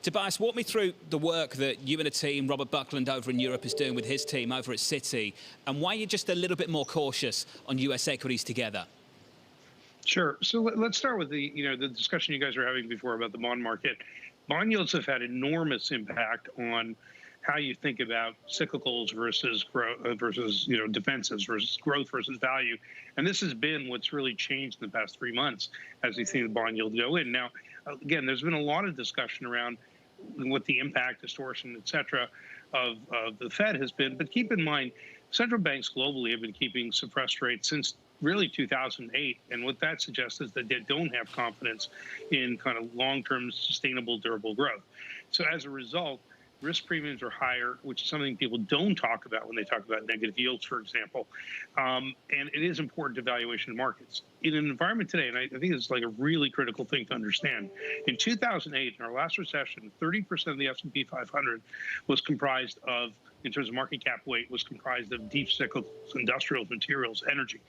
Tobias, walk me through the work that you and the team, Robert Buckland over in Europe, is doing with his team over at Citi, and why you're just a little bit more cautious on US equities together. Sure. So let's start with the discussion you guys were having before about the bond market. Bond yields have had enormous impact on how you think about cyclicals versus growth, versus defensives versus growth versus value, and this has been what's really changed in the past 3 months as we see the bond yield go in. Now, again, there's been a lot of discussion around what the impact, distortion, et cetera, of the Fed has been, but keep in mind, central banks globally have been keeping suppressed rates since really 2008, and what that suggests is that they don't have confidence in kind of long-term sustainable durable growth. So as a result, risk premiums are higher, which is something people don't talk about when they talk about negative yields, for example. And it is important to valuation markets. In an environment today, and I think it's like a really critical thing to understand, in 2008, in our last recession, 30% of the S&P 500 was comprised of, in terms of market cap weight, was comprised of deep cyclicals, industrials, materials, energy.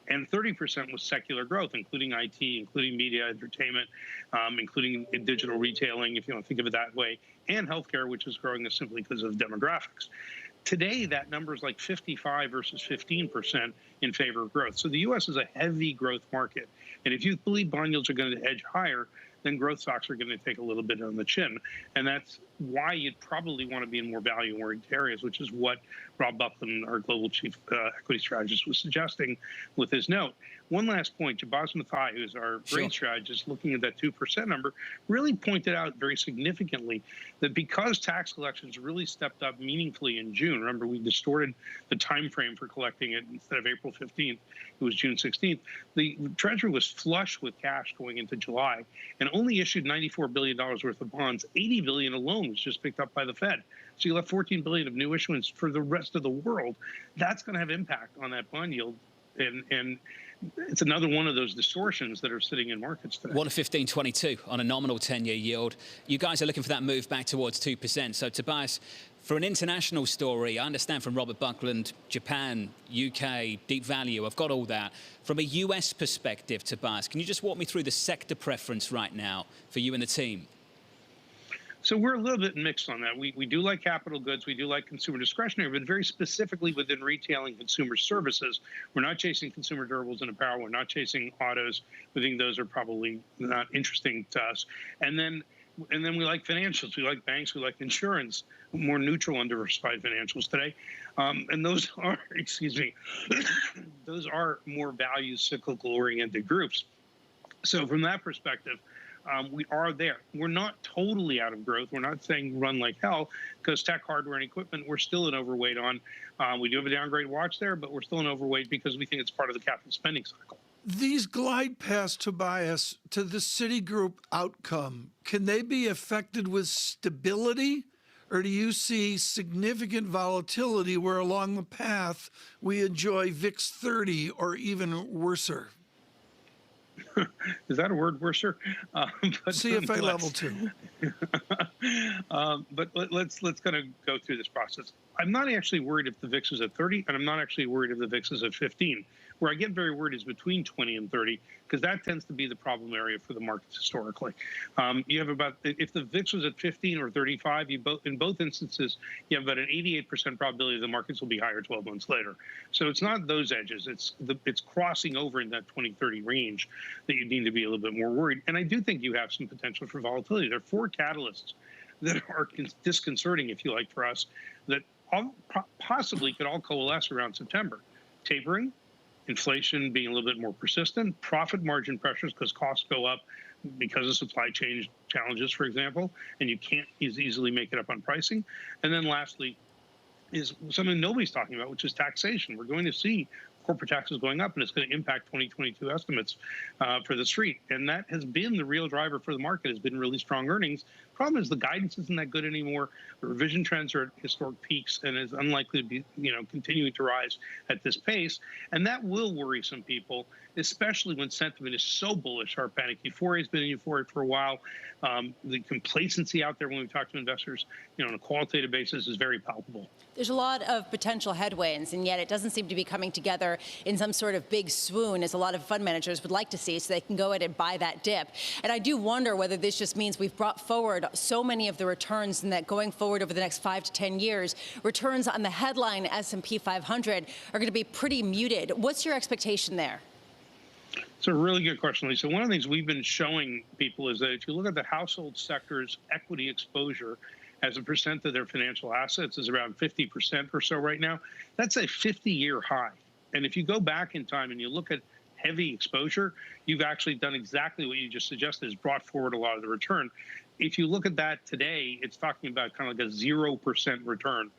And 30% was secular growth, including IT, including media, entertainment, including digital retailing, if you want to think of it that way, and healthcare, which is growing simply because of demographics. Today, that number is like 55 versus 15% in favor of growth. So the U.S. is a heavy growth market. And if you believe bond yields are going to edge higher, then growth stocks are going to take a little bit on the chin. And that's why you'd probably want to be in more value-oriented areas, which is what Rob Buckland, our global chief equity strategist, was suggesting with his note. One last point, Jabaz Mathai, who's our brain strategist, looking at that 2% number, really pointed out very significantly that because tax collections really stepped up meaningfully in June, remember we distorted the time frame for collecting it. Instead of April 15th, it was June 16th. The Treasury was flush with cash going into July and only issued $94 billion worth of bonds. $80 billion alone was just picked up by the Fed. So you left $14 billion of new issuance for the rest of the world. That's going to have impact on that bond yield. And it's another one of those distortions that are sitting in markets today. 115.22 on a nominal 10-year yield. You guys are looking for that move back towards 2%. So, Tobias, for an international story, I understand from Robert Buckland, Japan, UK, deep value, I've got all that. From a US perspective, Tobias, can you just walk me through the sector preference right now for you and the team? So we're a little bit mixed on that. We do like capital goods. We do like consumer discretionary, but very specifically within retail and consumer services. We're not chasing consumer durables and apparel. We're not chasing autos. We think those are probably not interesting to us. And then we like financials. We like banks. We like insurance, more neutral and diversified financials today. And those are, excuse me, those are more value cyclical oriented groups. So from that perspective, we are there. We're not totally out of growth. We're not saying run like hell, because tech, hardware, and equipment, we're still an overweight on. We do have a downgrade watch there, but we're still an overweight because we think it's part of the capital spending cycle. These glide paths, Tobias, to the Citigroup outcome, can they be affected with stability? Or do you see significant volatility where along the path we enjoy VIX 30 or even worser? Is that a word, worser? CFA level 2. But let's kind of go through this process. I'm not actually worried if the VIX is at 30, and I'm not actually worried if the VIX is at 15. Where I get very worried is between 20 and 30, because that tends to be the problem area for the markets historically. You have about, if the VIX was at 15 or 35, in both instances, you have about an 88% probability the markets will be higher 12 months later. So it's not those edges. It's crossing over in that 20-30 range that you need to be a little bit more worried. And I do think you have some potential for volatility. There are 4 catalysts that are disconcerting, if you like, for us, that possibly could all coalesce around September. Tapering, inflation being a little bit more persistent, profit margin pressures because costs go up because of supply chain challenges, for example, and you can't as easily make it up on pricing. And then lastly is something nobody's talking about, which is taxation. We're going to see corporate taxes going up, and it's going to impact 2022 estimates for the street. And that has been the real driver for the market, has been really strong earnings. Problem is the guidance isn't that good anymore. The revision trends are at historic peaks and is unlikely to be, continuing to rise at this pace. And that will worry some people, especially when sentiment is so bullish. Our panic euphoria has been in euphoria for a while. The complacency out there when we talk to investors, on a qualitative basis is very palpable. There's a lot of potential headwinds, and yet it doesn't seem to be coming together either in some sort of big swoon, as a lot of fund managers would like to see, so they can go ahead and buy that dip. And I do wonder whether this just means we've brought forward so many of the returns, and that going forward over the next 5 to 10 years, returns on the headline S&P 500 are going to be pretty muted. What's your expectation there? It's a really good question, Lisa. One of the things we've been showing people is that if you look at the household sector's equity exposure as a percent of their financial assets is around 50% or so right now. That's a 50-year high. And if you go back in time and you look at heavy exposure, you've actually done exactly what you just suggested, is brought forward a lot of the return. If you look at that today, it's talking about kind of like a 0% return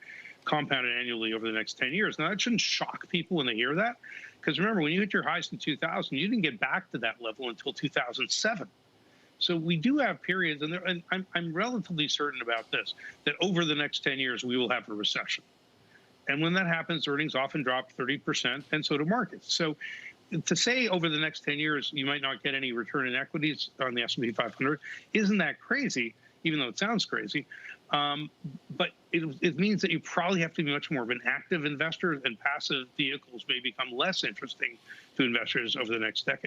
compounded annually over the next 10 years. Now, that shouldn't shock people when they hear that, because remember, when you hit your highs in 2000, you didn't get back to that level until 2007. So we do have periods, and I'm relatively certain about this, that over the next 10 years, we will have a recession. And when that happens, earnings often drop 30%, and so do markets. So to say over the next 10 years, you might not get any return in equities on the S&P 500, isn't that crazy, even though it sounds crazy. But it means that you probably have to be much more of an active investor, and passive vehicles may become less interesting to investors over the next decade.